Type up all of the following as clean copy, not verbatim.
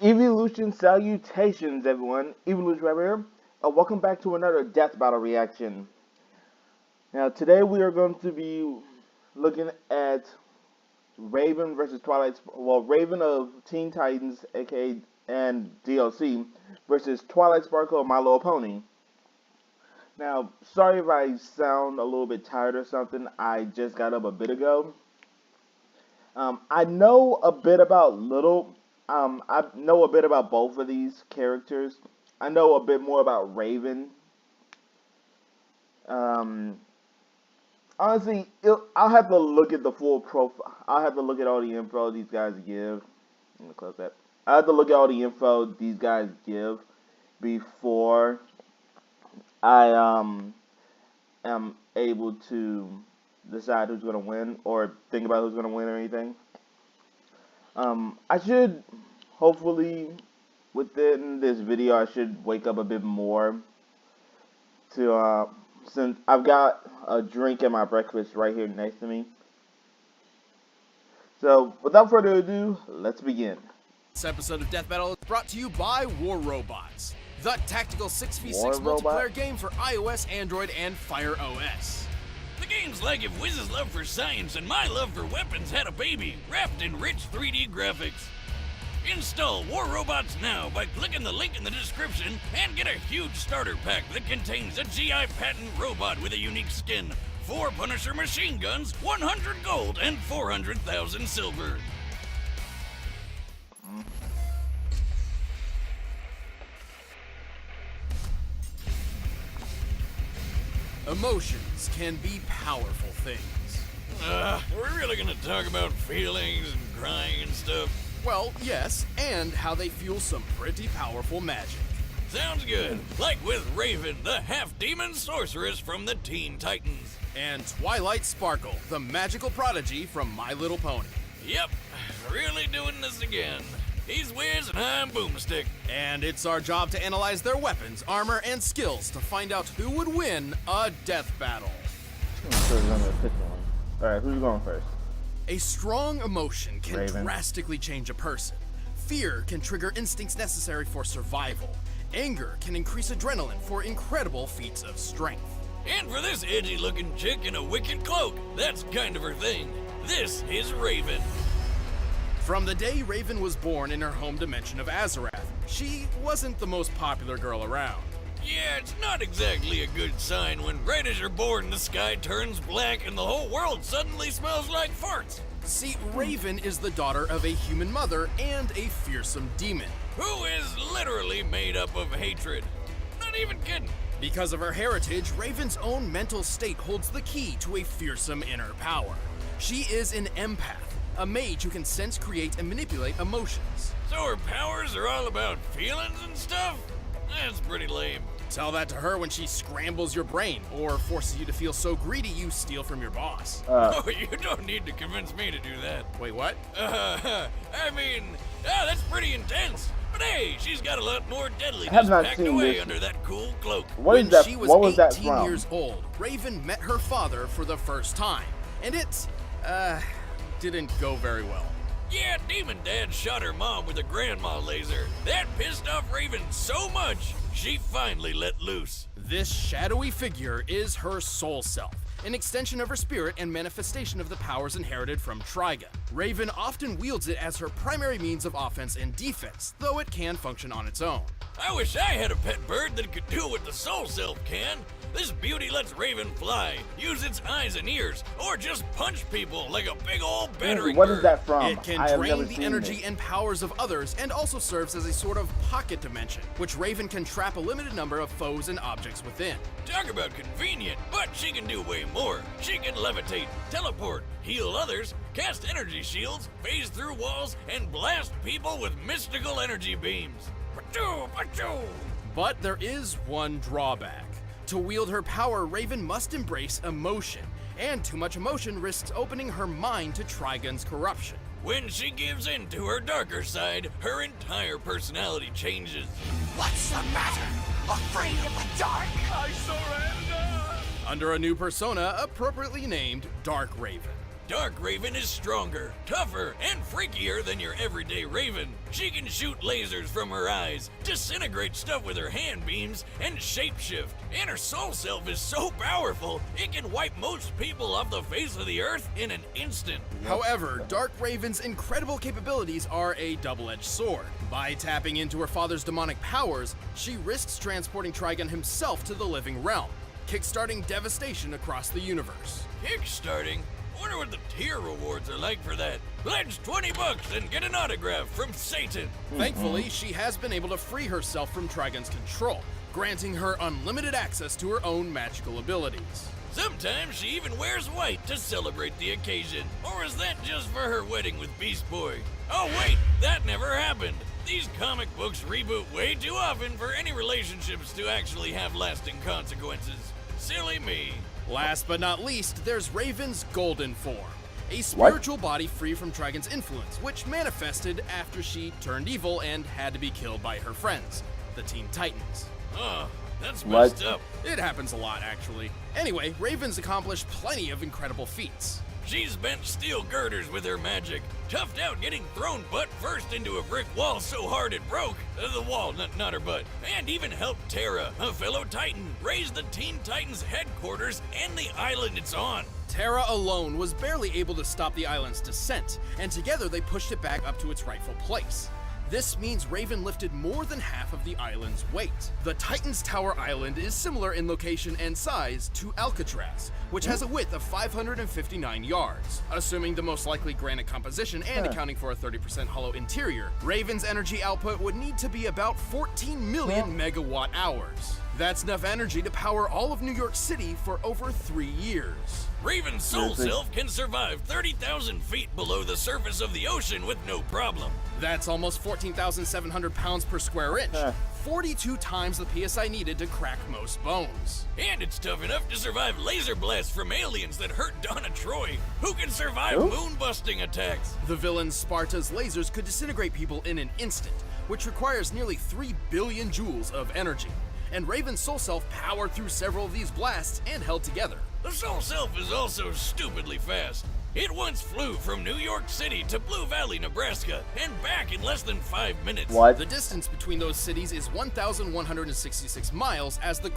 Evolution salutations, everyone. Evolution right here. Welcome back to another death battle reaction. Now, today we are going to be looking at Raven versus Twilight. Well, Raven of Teen Titans, aka and DLC, versus Twilight Sparkle of My Little Pony. Now, sorry if I sound a little bit tired or something. I just got up a bit ago. I know a bit about I know a bit about both of these characters. I know a bit more about Raven. Um, Honestly, I'll have to look at the full profile. I'll have to look at all the info these guys give. I'm gonna close that. I have to look at all the info these guys give before I am able to decide who's gonna win or think about who's gonna win or anything. I should hopefully within this video I should wake up a bit more to since I've got a drink and my breakfast right here next to me. So without further ado, let's begin. This episode of Death Battle is brought to you by War Robots, the tactical 6v6 War multiplayer Robot? game for iOS, Android, and Fire OS. The game's like if Wiz's love for science and my love for weapons had a baby, wrapped in rich 3D graphics. Install War Robots now by clicking the link in the description and get a huge starter pack that contains a GI patent robot with a unique skin, 4 Punisher machine guns, 100 gold, and 400,000 silver. Emotions can be powerful things. We're really gonna talk about feelings and crying and stuff? Well, yes, and how they fuel some pretty powerful magic. Sounds good. Like with Raven, the half-demon sorceress from the Teen Titans. And Twilight Sparkle, the magical prodigy from My Little Pony. Yep, really doing this again. He's Wiz and I'm Boomstick. And it's our job to analyze their weapons, armor, and skills to find out who would win a death battle. Alright, who's going first? A strong emotion can Raven. drastically change a person. Fear can trigger instincts necessary for survival. Anger can increase adrenaline for incredible feats of strength. And for this edgy-looking chick in a wicked cloak, that's kind of her thing. This is Raven. From the day Raven was born in her home dimension of Azarath, she wasn't the most popular girl around. Yeah, it's not exactly a good sign when right as you're born the sky turns black and the whole world suddenly smells like farts. See, Raven is the daughter of a human mother and a fearsome demon. Who is literally made up of hatred. Not even kidding. Because of her heritage, Raven's own mental state holds the key to a fearsome inner power. She is an empath, a mage who can sense, create, and manipulate emotions. So her powers are all about feelings and stuff? That's pretty lame. Tell that to her when she scrambles your brain or forces you to feel so greedy you steal from your boss. Oh, you don't need to convince me to do that. Wait, what? That's pretty intense. But hey, she's got a lot more I deadliness have not packed seen away this. under that cool cloak. What is When that? she was What was that 18 from? years old, Raven met her father for the first time, and it, didn't go very well. Yeah, Demon Dad shot her mom with a grandma laser. That pissed off Raven so much, she finally let loose. This shadowy figure is her soul self, an extension of her spirit and manifestation of the powers inherited from Trigon. Raven often wields it as her primary means of offense and defense, though it can function on its own. I wish I had a pet bird that could do what the soul self can. This beauty lets Raven fly, use its eyes and ears, or just punch people like a big old battering What bird. is that from? It can I have never drain the seen energy this. and powers of others and also serves as a sort of pocket dimension, which Raven can trap a limited number of foes and objects within. Talk about convenient, but she can do way more. She can levitate, teleport, heal others, cast energy shields, phase through walls, and blast people with mystical energy beams. Pachoo, pachoo. But there is one drawback. To wield her power, Raven must embrace emotion, and too much emotion risks opening her mind to Trigon's corruption. When she gives in to her darker side, her entire personality changes. What's the matter? Afraid of the dark? I surrender! Under a new persona appropriately named Dark Raven. Dark Raven is stronger, tougher, and freakier than your everyday Raven. She can shoot lasers from her eyes, disintegrate stuff with her hand beams, and shapeshift. And her soul self is so powerful, it can wipe most people off the face of the earth in an instant. However, Dark Raven's incredible capabilities are a double-edged sword. By tapping into her father's demonic powers, she risks transporting Trigon himself to the living realm, kickstarting devastation across the universe. Kickstarting? Wonder what the tier rewards are like for that. Pledge $20 and get an autograph from Satan. Thankfully, she has been able to free herself from Trigon's control, granting her unlimited access to her own magical abilities. Sometimes she even wears white to celebrate the occasion. Or is that just for her wedding with Beast Boy? Oh wait, that never happened. These comic books reboot way too often for any relationships to actually have lasting consequences. Silly me. Last but not least, there's Raven's golden form, a spiritual body free from Trigon's influence, which manifested after she turned evil and had to be killed by her friends, the Teen Titans. Oh, that's messed up. It happens a lot, actually. Anyway, Raven's accomplished plenty of incredible feats. She's bent steel girders with her magic, toughed out getting thrown butt first into a brick wall so hard it broke, the wall, not her butt, and even helped Terra, a fellow Titan, raise the Teen Titans headquarters and the island it's on. Terra alone was barely able to stop the island's descent, and together they pushed it back up to its rightful place. This means Raven lifted more than half of the island's weight. The Titan's Tower Island is similar in location and size to Alcatraz, which has a width of 559 yards. Assuming the most likely granite composition and accounting for a 30% hollow interior, Raven's energy output would need to be about 14 million megawatt hours. That's enough energy to power all of New York City for over 3 years. Raven's soul self can survive 30,000 feet below the surface of the ocean with no problem. That's almost 14,700 pounds per square inch, 42 times the PSI needed to crack most bones. And it's tough enough to survive laser blasts from aliens that hurt Donna Troy, who can survive moon-busting attacks. The villain Sparta's lasers could disintegrate people in an instant, which requires nearly 3 billion joules of energy. And Raven's soul self powered through several of these blasts and held together. The soul self is also stupidly fast. It once flew from New York City to Blue Valley, Nebraska, and back in less than 5 minutes. The distance between those cities is 1,166 miles as the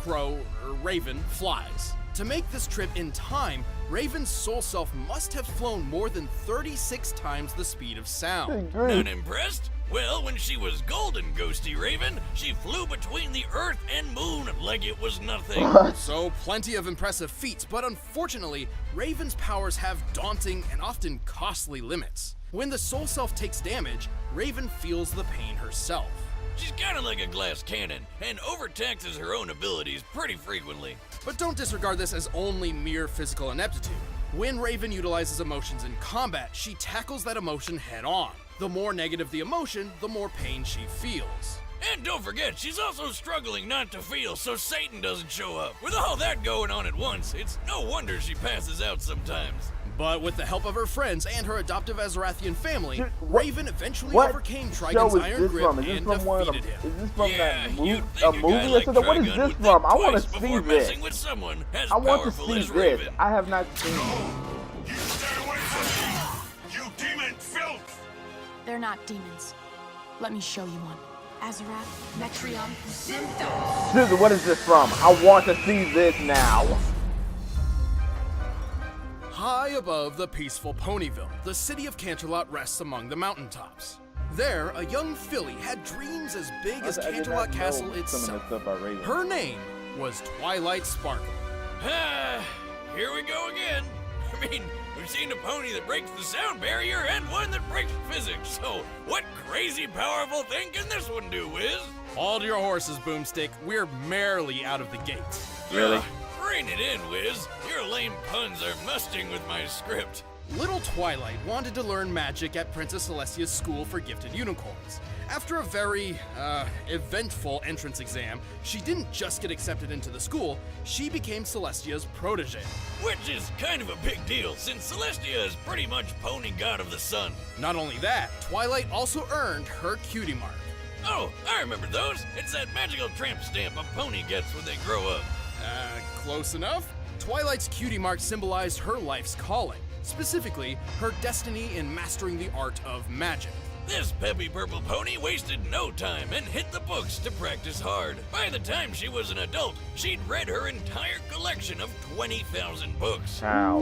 Raven, flies. To make this trip in time, Raven's soul self must have flown more than 36 times the speed of sound. Not impressed? Well, when she was golden Ghosty Raven, she flew between the Earth and Moon like it was nothing. So plenty of impressive feats, but unfortunately, Raven's powers have daunting and often costly limits. When the soul self takes damage, Raven feels the pain herself. She's kinda like a glass cannon, and overtaxes her own abilities pretty frequently. But don't disregard this as only mere physical ineptitude. When Raven utilizes emotions in combat, she tackles that emotion head on. The more negative the emotion, the more pain she feels. And don't forget, she's also struggling not to feel so Satan doesn't show up. With all that going on at once, it's no wonder she passes out sometimes. But with the help of her friends and her adoptive Azrathian family, Raven eventually overcame Trigon's iron grip and defeated him. Is this from that movie you'd think a guy like What is Trigon this would from? think I want twice to see before this. messing with someone as I want to powerful see as this. Raven. I have not seen it. You stay away from me! You demon filth! They're not demons. Let me show you one. Azarath, Metreon, Synthos. Susan, what is this from? I want to see this now. High above the peaceful Ponyville, the city of Canterlot rests among the mountaintops. There, a young filly had dreams as big as I did Canterlot not know Castle some of this itself. stuff about Raven. Her name was Twilight Sparkle. Here we go again. I mean, we've seen a pony that breaks the sound barrier and one that breaks physics. So, what crazy powerful thing can this one do, Wiz? Hold your horses, Boomstick. We're merely out of the gate. Really? Rein it in, Wiz. Your lame puns are musting with my script. Little Twilight wanted to learn magic at Princess Celestia's School for Gifted Unicorns. After a very, eventful entrance exam, she didn't just get accepted into the school, she became Celestia's protege. Which is kind of a big deal, since Celestia is pretty much pony god of the sun. Not only that, Twilight also earned her cutie mark. Oh, I remember those. It's that magical tramp stamp a pony gets when they grow up. Close enough. Twilight's cutie mark symbolized her life's calling. specifically her destiny in mastering the art of magic. This peppy purple pony wasted no time and hit the books to practice hard. By the time she was an adult, she'd read her entire collection of 20,000 books. How?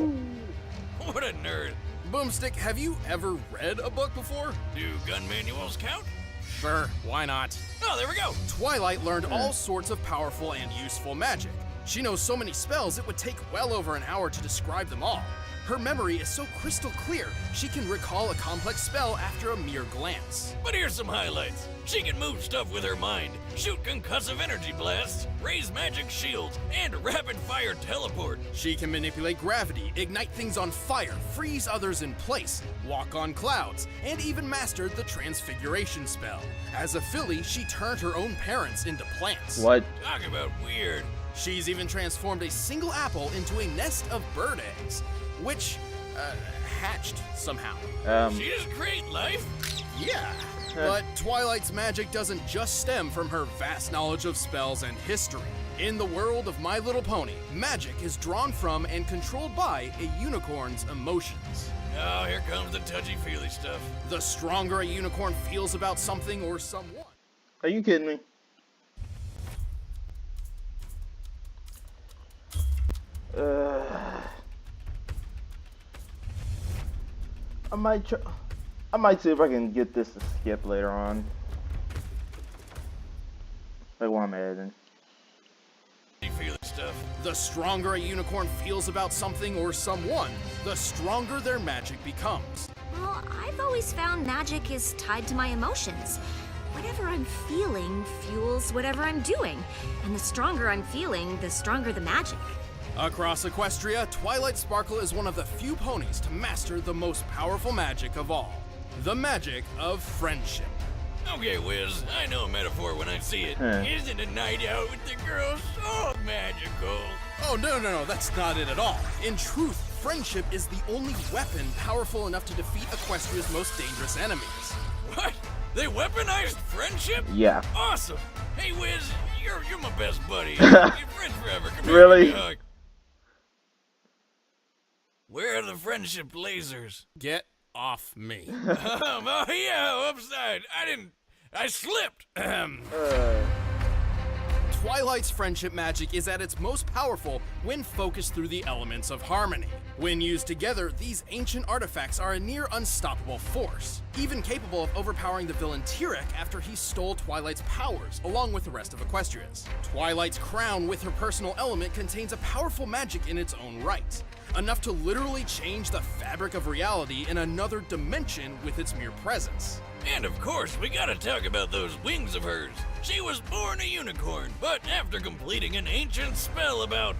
What a nerd. Boomstick, have you ever read a book before? Do gun manuals count? Sure, why not? Oh, there we go. Twilight learned all sorts of powerful and useful magic. She knows so many spells it would take well over an hour to describe them all. Her memory is so crystal clear, she can recall a complex spell after a mere glance. But here's some highlights. She can move stuff with her mind, shoot concussive energy blasts, raise magic shields, and rapid-fire teleport. She can manipulate gravity, ignite things on fire, freeze others in place, walk on clouds, and even mastered the transfiguration spell. As a filly, she turned her own parents into plants. What? Talk about weird. She's even transformed a single apple into a nest of bird eggs, which, hatched somehow. She just create life? Yeah. But Twilight's magic doesn't just stem from her vast knowledge of spells and history. In the world of My Little Pony, magic is drawn from and controlled by a unicorn's emotions. Oh, here comes the touchy-feely stuff. The stronger a unicorn feels about something or someone. Are you kidding me? I might see if I can get this to skip later on. Like while I'm editing. Touchy-feely stuff. The stronger a unicorn feels about something or someone, the stronger their magic becomes. Well, I've always found magic is tied to my emotions. Whatever I'm feeling fuels whatever I'm doing. And the stronger I'm feeling, the stronger the magic. Across Equestria, Twilight Sparkle is one of the few ponies to master the most powerful magic of all. The magic of friendship. Okay, Wiz, I know a metaphor when I see it. Isn't a night out with the girls so magical? Oh, no, that's not it at all. In truth, friendship is the only weapon powerful enough to defeat Equestria's most dangerous enemies. What? They weaponized friendship? Yeah. Awesome. Hey, Wiz, you're my best buddy. You're friends forever. Come here, Really? give me a hug. Where are the friendship lasers? Get off me. Oh yeah, upside. I slipped. Twilight's friendship magic is at its most powerful when focused through the elements of harmony. When used together, these ancient artifacts are a near unstoppable force, even capable of overpowering the villain Tyrek after he stole Twilight's powers, along with the rest of Equestria's. Twilight's crown with her personal element contains a powerful magic in its own right, enough to literally change the fabric of reality in another dimension with its mere presence. And of course, we gotta talk about those wings of hers. She was born a unicorn, but after completing an ancient spell about,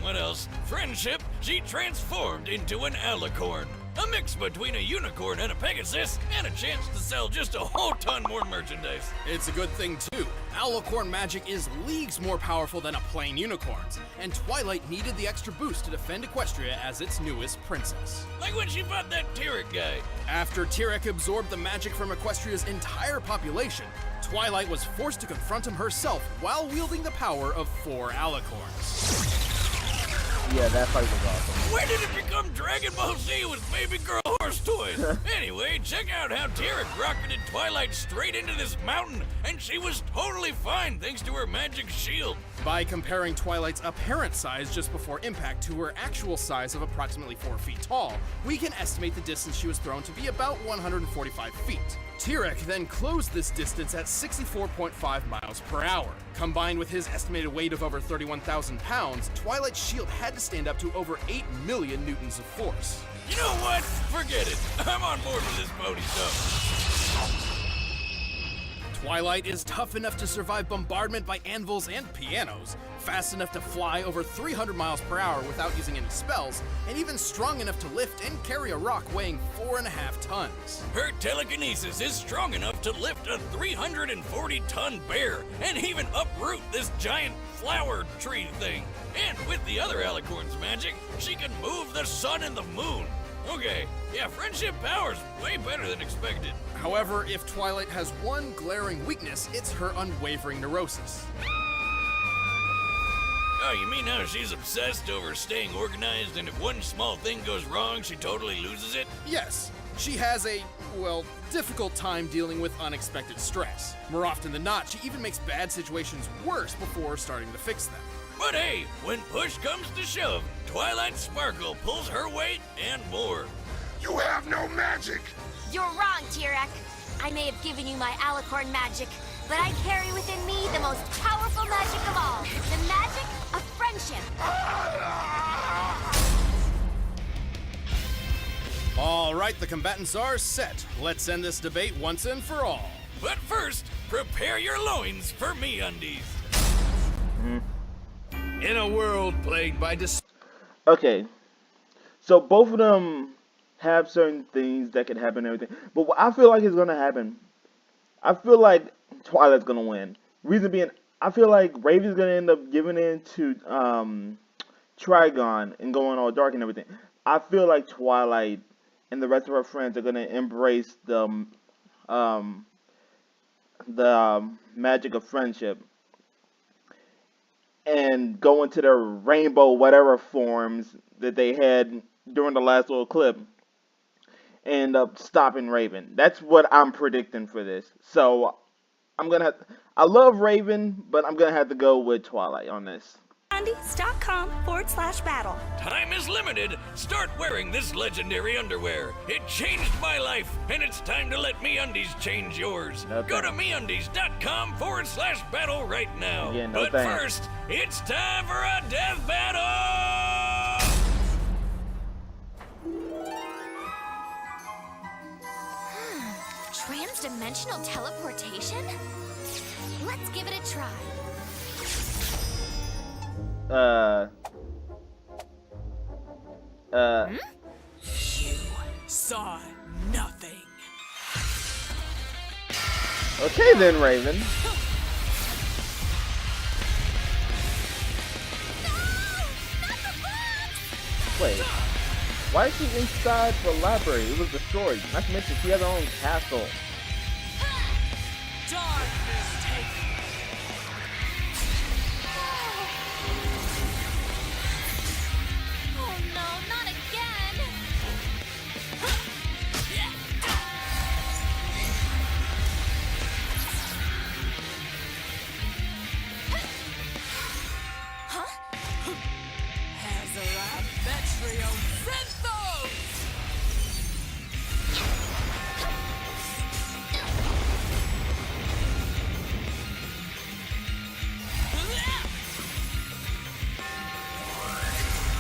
what else? Friendship, she transformed into an alicorn. A mix between a unicorn and a Pegasus, and a chance to sell just a whole ton more merchandise. It's a good thing too. Alicorn magic is leagues more powerful than a plain unicorn's, and Twilight needed the extra boost to defend Equestria as its newest princess. Like when she fought that Tyrek guy. After Tyrek absorbed the magic from Equestria's entire population, Twilight was forced to confront him herself while wielding the power of 4 alicorns. Yeah, that fight was awesome. When did it become Dragon Ball Z with baby girl horse toys? Anyway, check out how Tyrek rocketed Twilight straight into this mountain, and she was totally fine thanks to her magic shield. By comparing Twilight's apparent size just before impact to her actual size of approximately 4 feet tall, we can estimate the distance she was thrown to be about 145 feet. Tyrek then closed this distance at 64.5 miles per hour. Combined with his estimated weight of over 31,000 pounds, Twilight's shield had to stand up to over 8 million newtons of force. You know what? Forget it. I'm on board with this pony stuff. Twilight is tough enough to survive bombardment by anvils and pianos, fast enough to fly over 300 miles per hour without using any spells, and even strong enough to lift and carry a rock weighing 4.5 tons. Her telekinesis is strong enough to lift a 340-ton bear and even uproot this giant flower tree thing. And with the other alicorn's magic, she can move the sun and the moon. Okay, yeah, friendship power's way better than expected. However, if Twilight has one glaring weakness, it's her unwavering neurosis. Oh, you mean how she's obsessed over staying organized, and if one small thing goes wrong, she totally loses it? Yes, she has a, well, difficult time dealing with unexpected stress. More often than not, she even makes bad situations worse before starting to fix them. But hey, when push comes to shove, Twilight Sparkle pulls her weight and more. You have no magic! You're wrong, Tirek. I may have given you my alicorn magic, but I carry within me the most powerful magic of all. The magic of friendship. All right, the combatants are set. Let's end this debate once and for all. But first, prepare your loins for MeUndies. In a world plagued by Okay, so both of them have certain things that could happen and everything, but what I feel like is gonna happen, I feel like Twilight's gonna win. Reason being, I feel like Raven's gonna end up giving in to Trigon and going all dark and everything. I feel like Twilight and the rest of her friends are gonna embrace the magic of friendship and go into their rainbow whatever forms that they had during the last little clip and end up stopping Raven. That's what I'm predicting for this. So I love Raven, but I'm gonna have to go with Twilight on this. Undies.com/battle. Time is limited. Start wearing this legendary underwear. It changed my life, and it's time to let MeUndies change yours. No Go to thanks. MeUndies.com/battle right now. Yeah, no but thanks. first, it's time for a death battle! Transdimensional teleportation? Let's give it a try. You saw nothing. Okay then, Raven. Wait, why is she inside the library? It was destroyed. Not to mention she has her own castle. Darkness take Oh no, not again! Azeroth Metrio Synthos!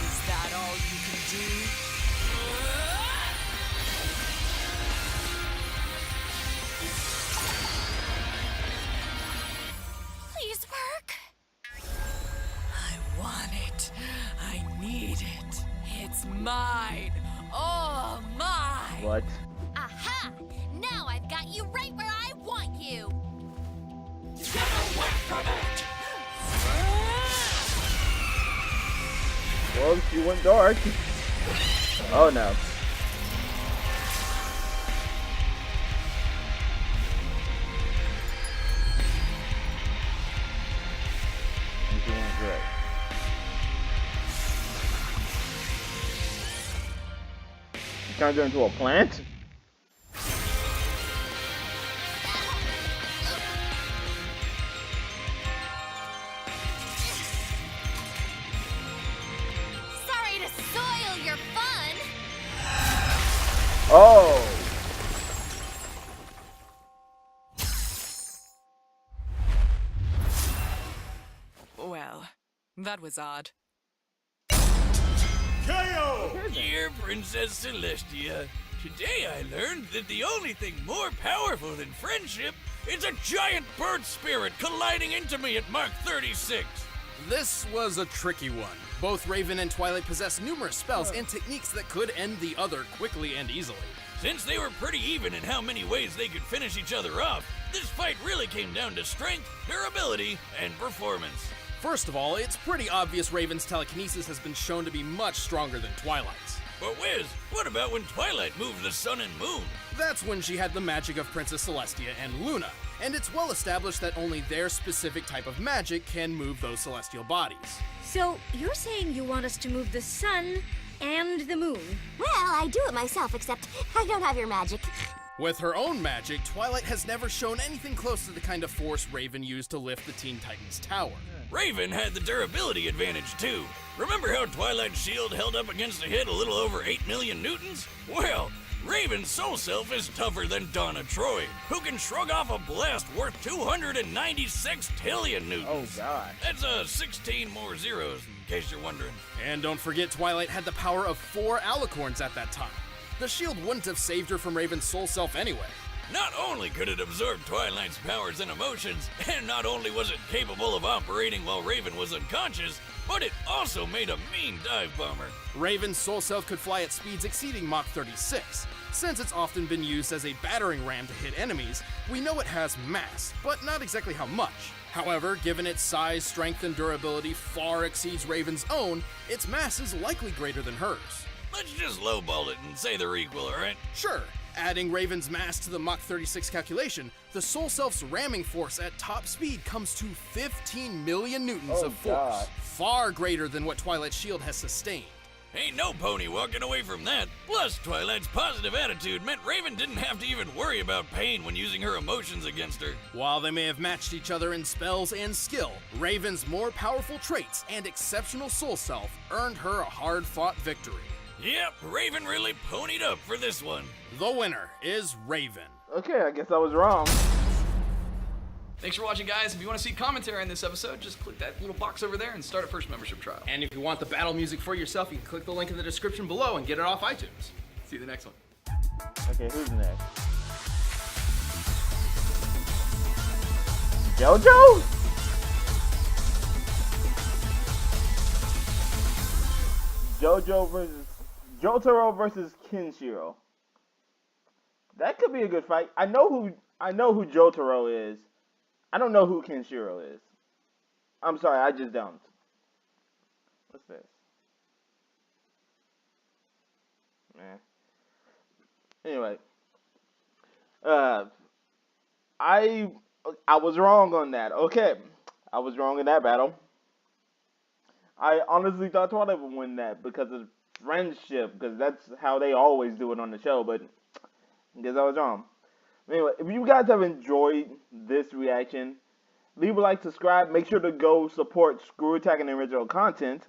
Is that all you can do? Please work. I want it. I need it. It's mine. All mine. What? Aha! Now I've got you right where I want you. Well, she went dark. Oh no. And she went gray. She turned her into a plant? Sorry to soil your fun. Oh! Well, that was odd. Dear Princess Celestia, today I learned that the only thing more powerful than friendship is a giant bird spirit colliding into me at Mark 36. This was a tricky one. Both Raven and Twilight possess numerous spells and techniques that could end the other quickly and easily. Since they were pretty even in how many ways they could finish each other off, this fight really came down to strength, durability, and performance. First of all, it's pretty obvious Raven's telekinesis has been shown to be much stronger than Twilight's. But Wiz, what about when Twilight moved the sun and moon? That's when she had the magic of Princess Celestia and Luna, and it's well established that only their specific type of magic can move those celestial bodies. So, you're saying you want us to move the sun and the moon? Well, I do it myself, except I don't have your magic. With her own magic, Twilight has never shown anything close to the kind of force Raven used to lift the Teen Titans tower. Raven had the durability advantage too. Remember how Twilight's shield held up against a hit a little over 8 million newtons? Well, Raven's soul self is tougher than Donna Troy, who can shrug off a blast worth 296 tillion newtons. Oh, God. That's 16 more zeros, in case you're wondering. And don't forget, Twilight had the power of 4 alicorns at that time. The shield wouldn't have saved her from Raven's soul self anyway. Not only could it absorb Twilight's powers and emotions, and not only was it capable of operating while Raven was unconscious, but it also made a mean dive bomber. Raven's soul self could fly at speeds exceeding Mach 36. Since it's often been used as a battering ram to hit enemies, we know it has mass, but not exactly how much. However, given its size, strength, and durability far exceeds Raven's own, its mass is likely greater than hers. Let's just lowball it and say they're equal, alright? Sure, adding Raven's mass to the Mach 36 calculation, the Soul Self's ramming force at top speed comes to 15 million newtons of force, God. far greater than what Twilight's shield has sustained. Ain't no pony walking away from that. Plus, Twilight's positive attitude meant Raven didn't have to even worry about pain when using her emotions against her. While they may have matched each other in spells and skill, Raven's more powerful traits and exceptional Soul Self earned her a hard-fought victory. Yep, Raven really ponied up for this one. The winner is Raven. Okay, I guess I was wrong. Thanks for watching, guys. If you want to see commentary on this episode, just click that little box over there and start a first membership trial. And if you want the battle music for yourself, you can click the link in the description below and get it off iTunes. See you the next one. Okay, who's next? JoJo? Jotaro versus Kenshiro. That could be a good fight. I know who Jotaro is. I don't know who Kenshiro is. I'm sorry, I just don't. What's this? Man. Anyway. I was wrong on that. Okay. I was wrong in that battle. I honestly thought Twilight would win that because of friendship, because that's how they always do it on the show, but I guess I was wrong. Anyway, if you guys have enjoyed this reaction, leave a like, subscribe, make sure to go support Screw Attack and original content.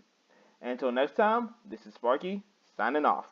And until next time, this is Sparky, signing off.